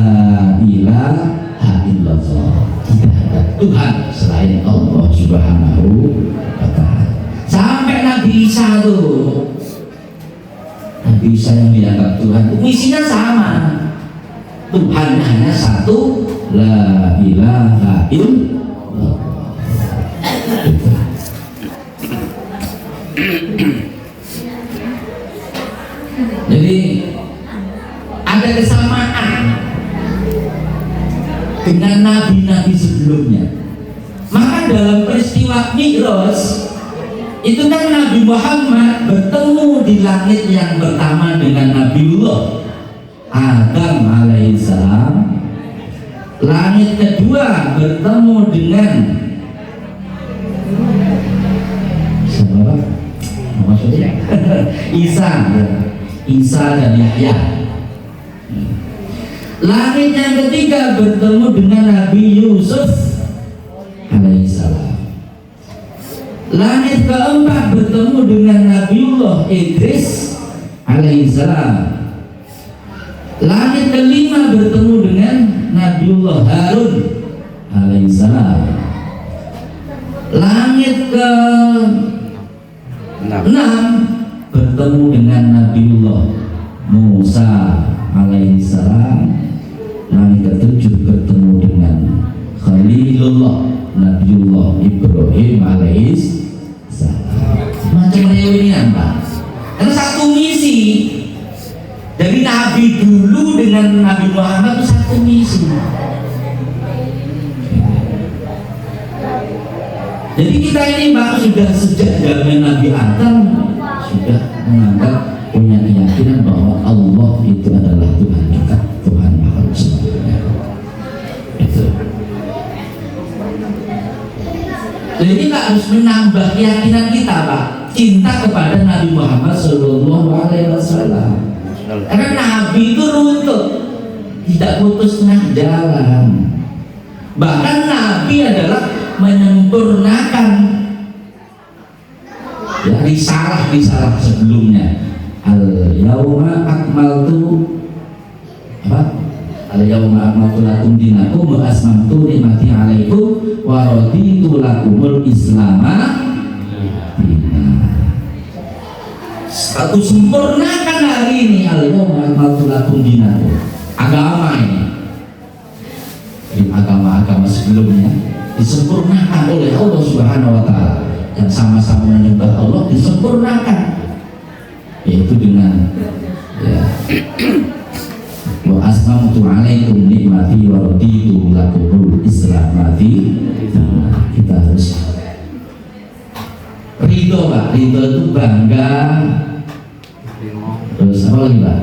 ilaha illallah, tidak ada Tuhan selain Allah Subhanahu wa Ta'ala. Sampai Nabi Isa tuh, Nabi Isa yang dianggap Tuhan itu misinya sama, Tuhan hanya satu, la ilaha illallah. Jadi ada kesamaan dengan nabi-nabi sebelumnya. Maka dalam peristiwa Mi'raj itu kan Nabi Muhammad bertemu di langit yang pertama dengan Nabiullah Adam alaihissalam. Langit kedua bertemu dengan siapa? Maksudnya Isa dan Yahya. Langit yang ketiga bertemu dengan Nabi Yusuf alaihissalam. Langit keempat bertemu dengan Nabiullah Idris alaihissalam. Langit kelima bertemu dengan Nabiullah Harun alaihissalam. Langit ke 6 bertemu dengan Nabiullah Musa alaihissalam. Langit ke-7 bertemu dengan Khalilullah Nabiullah Ibrahim alaihissalam. Macam reunian, Pak. Karena satu misi. Dari Nabi dulu dengan Nabi Muhammad itu satu misi. Jadi kita ini, Pak, sudah sejak zaman Nabi Adam sudah menganggap, punya keyakinan bahwa Allah itu adalah Tuhan kita, Tuhan Maha Sempurna. Itu. Jadi kita harus menambah keyakinan kita, Pak, cinta kepada Nabi Muhammad Sallallahu Alaihi Wasallam. Karena Nabi itu runtut, tidak putus tengah jalan. Bahkan Nabi adalah menyempurnakan ya, risalah sebelumnya. Al yauma akmaltu al-yawma akmaltu lakum dinakum wa asmamtu nikmati 'alaikum wa raditu lakumul islama dinan. Satu sempurnakan hari ini al-yawma akmaltu lakum dinakum. Agama ini di agama-agama sebelumnya disempurnakan oleh Allah Subhanahu wa taala, yang sama-sama menyembah Allah disempurnakan, yaitu dengan ya wa asmamtu 'alaikum nikmati wa raditu lakumul islamati. Kita harus ridho Pak, ridho itu bangga, terus apa lagi Pak?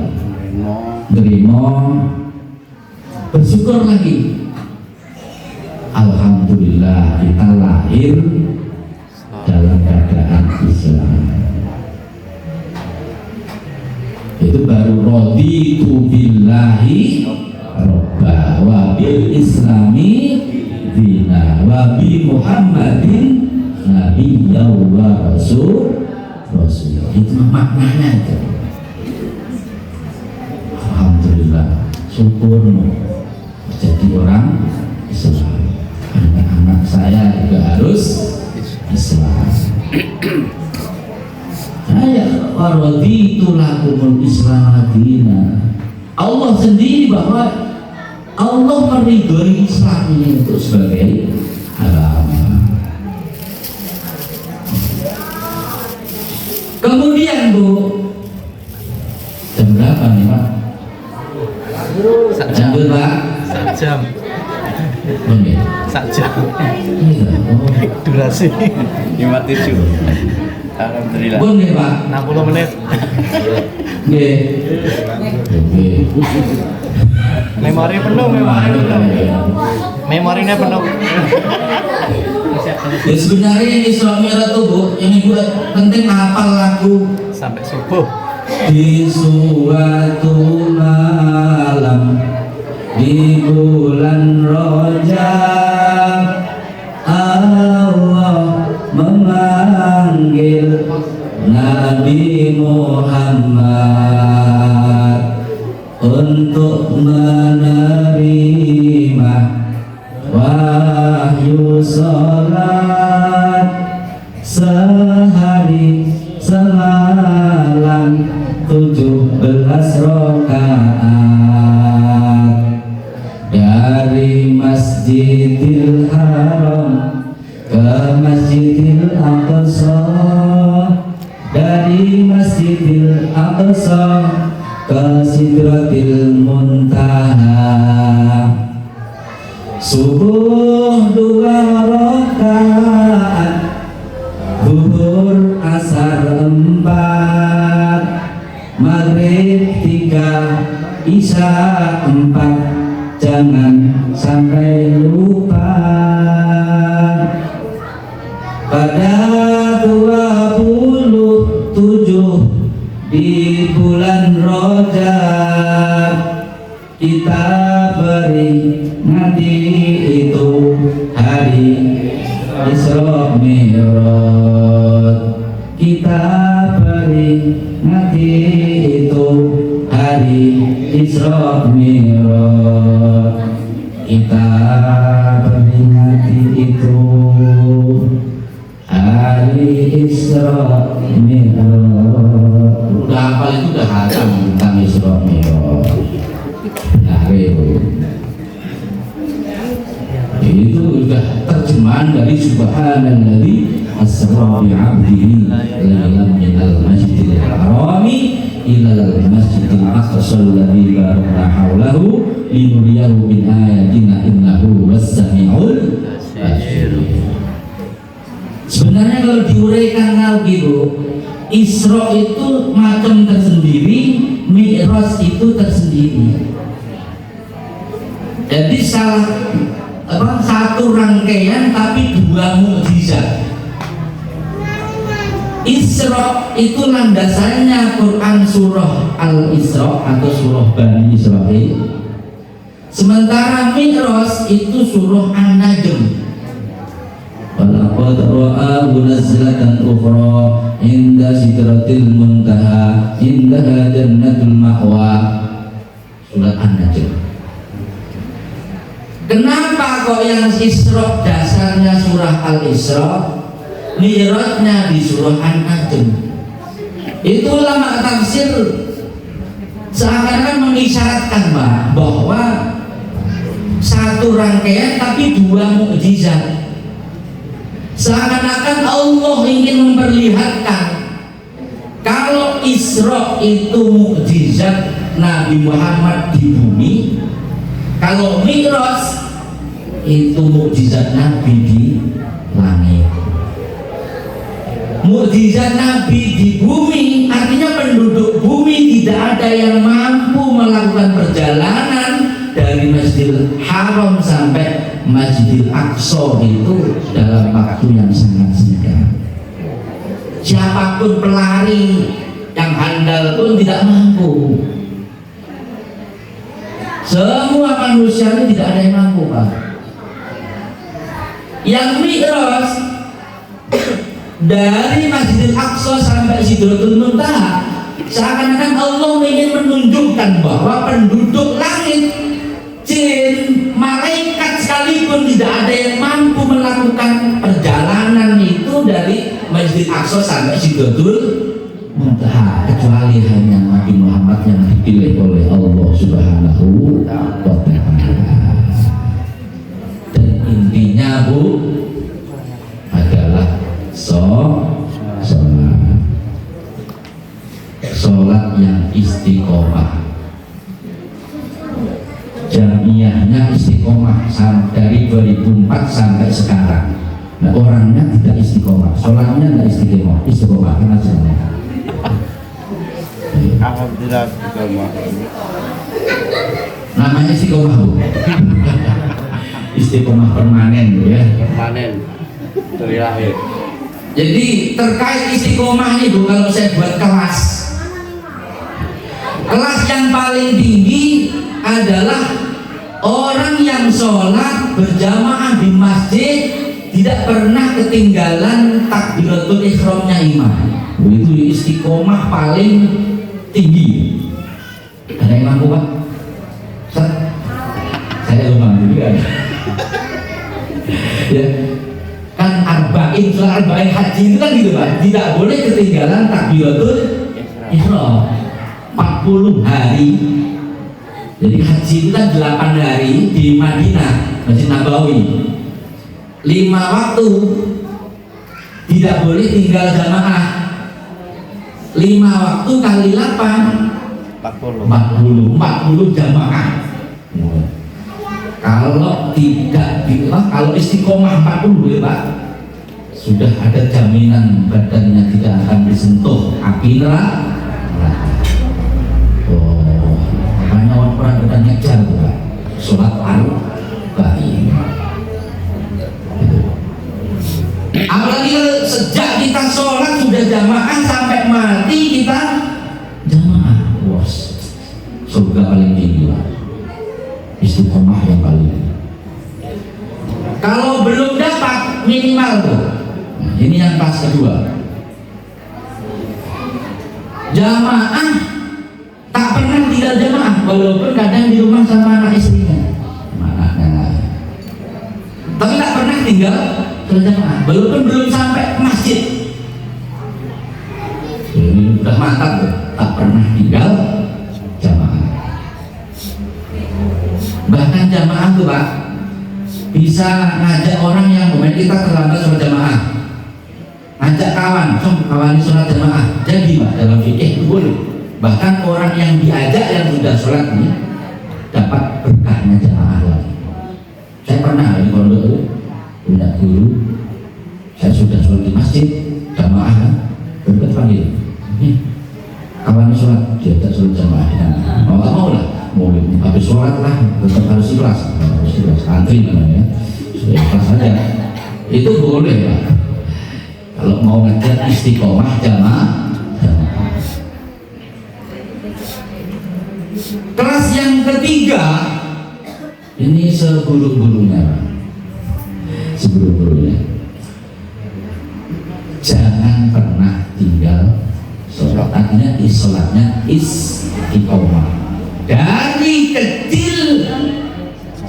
Terima, bersyukur lagi. Alhamdulillah kita lahir dalam keadaan Islam. Itu baru raditu billahi robba wa bil islami dina wa bi Muhammadin nabiyya wa rasul. Itu maknanya itu. Alhamdulillah, syukurmu jadi orang Islam. Anak-anak saya juga harus Islam. Saya waraditu lakumul Islam dina. Allah sendiri bahwa Allah meridhoi Islam ini untuk sebagai agama. Kemudian Bu, jam berapa nih Pak? Sak jam. Pak? Sak jam. Oke. Sak jam. Iya. Oh. Durasi 57. Alhamdulillah. Boleh Pak. 60 menit. Nggih. Nggih. Memori penuh, memori penuh. Memorinya penuh. Ya sebenarnya ini Isra Mi'raj tuh Bu, ini gue penting hafal lagu Sampai subuh. di suatu malam di bulan Rajab Allah memanggil Nabi Muhammad untuk menerima wahyu salat sehari semalam 17 rakaat dari Masjidil Haram ke Masjidil Aqsa, dari Masjidil Aqsa ke Sidratil Muntaha. Subuh 2 rakaat, zuhur asar 4, maghrib 3, isya 4. Jangan sampai lupa. Pada 27 di bulan Rajab kita beri nanti itu hari Isra Mi'raj. Kita beri nanti itu hari Isra Mi'raj. Kita beri nanti itu hari Isra Mi'raj. Udah hafal itu udah hatam tentang Isra Mi'raj. Nah, itu udah terjemahan dari Subhanalladzi asra bi 'abdihi lailan minal masjidil harami ilal masjidil aqsa alladzi barakna haulahu linuriyahu min ayatina innahu was-sami'ul basir. Sebenarnya kalau diuraikan lagi Bu, Isra itu macam tersendiri, Mi'raj itu tersendiri. Jadi satu rangkaian tapi 2 mukjizat. Isra itu landasannya Quran surah Al-Isra atau surah Bani Israil. Sementara Mi'raj itu surah An-Najm. Walaqad ra'ahu nazlatan ukhra inda sidratil muntaha indaha jannatul ma'wa. Surat An-Najm. Kenapa kok yang Isra dasarnya surah Al-Isra, Mi'rajnya di surah An-Najm? Itu ulama tafsir seakan-akan mengisyaratkan bahwa satu rangkaian tapi dua mukjizat. Seakan-akan Allah ingin memperlihatkan kalau Isra itu mukjizat Nabi Muhammad di bumi, kalau Mi'raj itu mukjizat Nabi di langit. Mukjizat Nabi di bumi artinya penduduk bumi tidak ada yang mampu melakukan perjalanan dari Masjidil Haram sampai Masjidil Aqsa itu dalam waktu yang sangat singkat. Siapapun pelari yang handal pun tidak mampu. Semua manusia ini tidak ada yang mampu, Pak. Yang Mi'raj dari Masjidil Aqsa sampai Sidratul Muntaha, seakan-akan Allah ingin menunjukkan bahwa penduduk langit, jin, malaikat sekalipun tidak ada yang mampu melakukan perjalanan itu dari Masjidil Aqsa sampai Sidratul Muntaha, kecuali hanya Nabi Muhammad yang dipilih oleh Allah Subhanahu wa Ta'ala. Dan intinya adalah sholat yang istiqomah, jamiahnya istiqomah dari 2004 sampai sekarang. Nah, orangnya tidak istiqomah, sholatnya tidak istiqomah karena sholat. Alhamdulillah istiqomah. Namanya istiqomah, Bu. Istiqomah permanen, ya. Permanen dari lahir. Jadi terkait istiqomah ini, Bu, kalau saya buat kelas yang paling tinggi adalah orang yang sholat berjamaah di masjid tidak pernah ketinggalan takbiratul ihramnya imam. Itu istiqomah paling tinggi. Ada yang mampu, Pak? Saya lupa dulu kan. Ya, kan arba'in haji itu kan gitu, Pak. Tidak boleh ketinggalan takbiratul ihram 40 hari. Jadi haji itu kan 8 hari di Madinah, Masjid Nabawi. 5 waktu tidak boleh tinggal jamaah. 5 waktu kali 8 40 jamaah. Kalau tidak kalau istiqomah 40 ya, Pak, sudah ada jaminan badannya tidak akan disentuh api neraka. Makanya orang berat ngejar, Pak, sholat arba'in. Apalagi sejak kita sholat sudah jamaah sampai mati kita jamaah, bos. Surga paling tinggi, Pak. Istiqomah yang paling tinggi. Kalau belum dapat minimal tuh, nah, ini yang pas kedua, jamaah tak pernah tinggal jamaah, walaupun kadang di rumah sama anak istrinya, tapi tak pernah tinggal jamaah, walaupun belum sampai masjid. Ini udah mantap tuh, tak pernah tinggal jamaah. Bahkan jamaah tuh, Pak, bisa ngajak orang yang kita terlambat sholat jamaah, ngajak kawan sholat jamaah, jadi, Pak, dalam fikih itu boleh. Bahkan orang yang diajak yang sudah sholat ini dapat berkahnya jamaah lagi. Saya pernah di pondok itu punya guru, saya sudah sholat di masjid jamaah kan, berkat panggil, kawan sholat, diajak sholat jamaah di sana. Mau lah, mau habis sholat lah, tetap harus ikhlas, antri namanya, sudah ikhlas saja. Itu boleh, Pak. Kalau mau ngajak istiqomah jamaah. Kelas yang ketiga ini sebelum-belumnya, jangan pernah tinggal sholat. Artinya sholatnya istiqomah dari kecil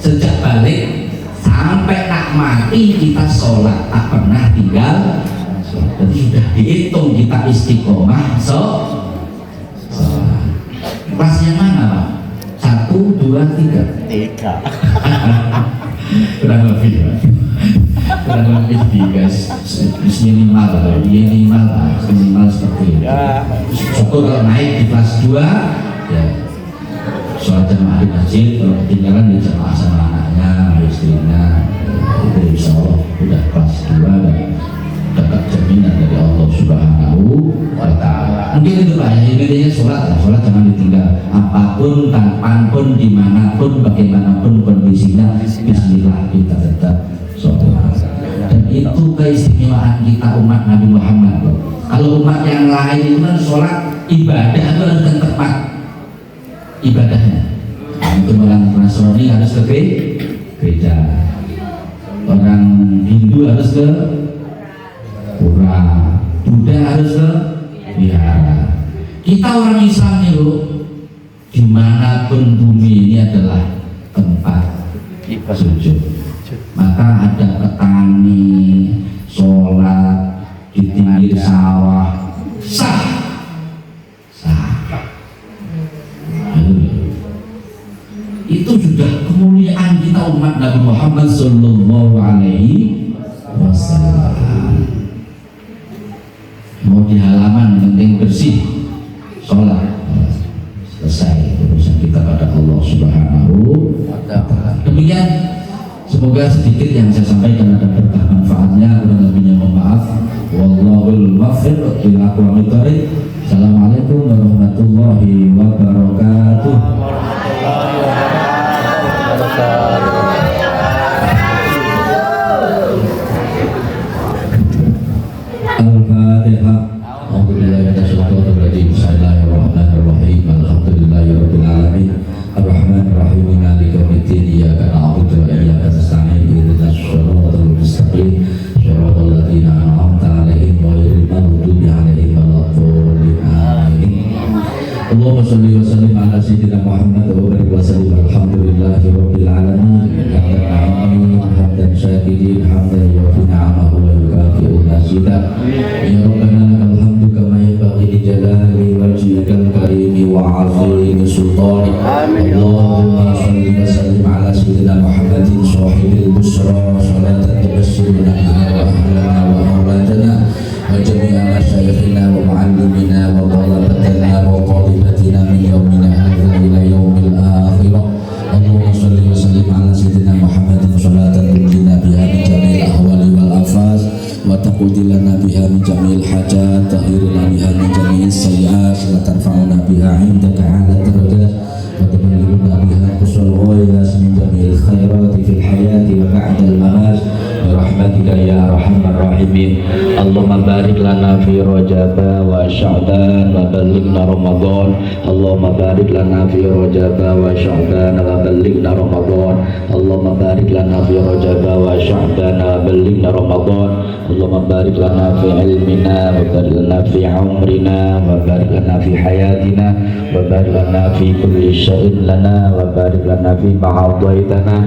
sejak balik sampai nak mati kita sholat tak pernah tinggal. Jadi sudah dihitung kita istiqomah sholat. Kelas yang mana Pak? 1, 2, 3. 3. Kurang lebih Pak. Kurang lebih 3 minimal seperti itu. Ya. Syukur kalau naik di kelas 2 ya sholat jamaah di masjid, kalau ketinggalan di jamaah sama anaknya, istrinya, itu insya Allah udah kelas 2 dan dapat jaminan dari Allah Subhanahu wa Ta'ala. Mungkin itu Pak, yang intinya sholat jangan ditinggal apapun, kapanpun, dimanapun, bagaimanapun kondisinya. Bismillah kita tetap sholat. Dan itu keistimewaan kita umat Nabi Muhammad. Kalau umat yang lain itu kan sholat ibadah itu harus tempat ibadahnya. Untuk orang Nasrani harus ke gereja, orang Hindu harus ke pura, Buddha harus ke wihara. Kita orang Islam itu dimanapun bumi ini adalah tempat sujud. Maka ada petani sholat di pinggir sawah sah. Itu sudah kemuliaan kita umat Nabi Muhammad Sallallahu Alaihi Wasallam. Mau di halaman penting bersih, sholat selesai urusan kita pada Allah Subhanahu wa Ta'ala. Demikian, semoga sedikit yang saya sampaikan ada berkah manfaatnya, kurang lebihnya mohon maaf. Wallahul muwaffiq ila aqwamit thoriq. Assalamualaikum warahmatullahi wabarakatuh. Al-Fatihah. Alhamdulillahi minasyaitonir rajim. Bismillahirrahmanirrahim. Alhamdulillahirabbil alamin. Arrahmanir rahim. Maliki yaumiddin. Iyyaka na'budu wa iyyaka nasta'in. Ihdinas shiratal mustaqim. Shiratal ladzina an'amta 'alaihim ghairil maghdubi alaihim waladdallin. Amin. Allahumma shalli wa sallim ala sayyidina Muhammad wa barik wa sallim. Alhamdulillahirabbil alamin. Hamdan syakirin, hamdan yuwaffi ni'amahu wa yukafi'u mazidah. Ya Rabbana lakal hamdu kama yanbaghi li jalali wajhikal karimi wa 'azimi sultanik. Allahumma shalli wa sallim ala sayyidina Muhammadin sahibil busra salatan tubassiruna biha wa ahlana wa auladana wa jami'a masyayikhina wa mu'allimina wa talabatana wa talibatina min yaumina hadza ila yaumil akhirah. Allahumma shalli wa sallim ala sayyidina Muhammadin salatan tunjina biha min jami'il ahwali wal afas wa taqudilana biha min jami'il hajat, tahiruna biha min jami'is sayyi'at, wa tarfa'una biha 'indaka 'ala darajat, wa tuballighuna biha qusal ghayat min jami'il khairati fil hayati wa ba'dal mamat bi rahmatika ya arhamar rahimin. Allahumma barik lana fi Rajab wa Sya'ban wa ballighna Ramadan. Allahumma barik lana fi Rajab wa Sya'ban wa ballighna Ramadan. Allahumma barik lana fi Rajab wa Sya'ban wa ballighna Ramadan. Allahumma barik lana fi ilmina wa barik lana fi umrina wa barik lana fi hayatina wa barik lana fi kulli syai'in lana wa barik lana fi ma'adaitana.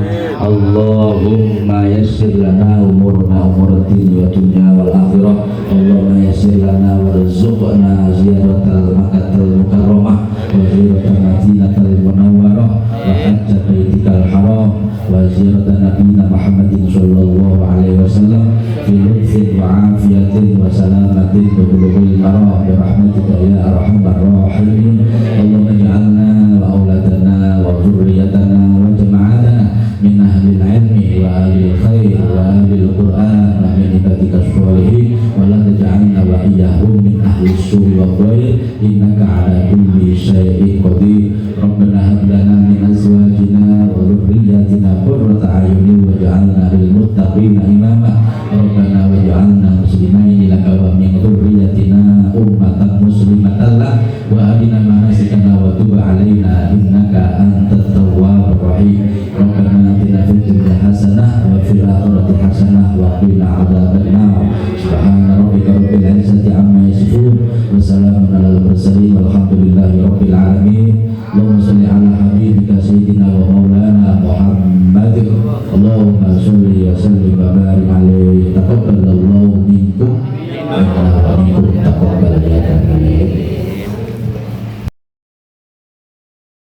Allahumma yassir lana umurna umuratin wa dunya wal akhirah. Allahumma yassir lana warzuqna ziyaratal Makkahil Mukarramah wa ziyaratal Madinatil Munawwarah wa hajjat baitikal haram wa ziyaratal nabiyina Muhammadin sallallahu alaihi wasallam fi lutfin wa afiyatin wa salamatin wa bulughil maram bi rahmatika ya arhamar rahimin. Allahumma ij'alna wa auladana wa dzurriyyatana wa jama'atana min ahlil ilmi wa ahlil khair wa ahlil qur'an wa min ibadika sholihin wa la taj'alna wa iyyahum min ahlis su'i wa dhair innaka ala kulli syai'in qadir. Rabbana hab lana min azwajina wa dhurriyyatina qurrata a'yunin waj'alna lil muttaqina imama. Rabbana waj'alna muslimaini laka wa min dhurriyyatina ummatan muslimatan lak wa arina manasikana wa tub 'alaina innaka antat tawwabur rahim. Rabbana atina fid dunya hasanah wa fil akhirati hasanah wa qina adzabannar. Subhana rabbika rabbil izzati amma yasifun wa salamun alal mursalin walhamdulillahi rabbil alamin. Allahumma shalli ala habibika sayyidina wa maulana Muhammad Allahumma sholli wa sallim wa barik alaihi taqabbalallahu minkum wa minkum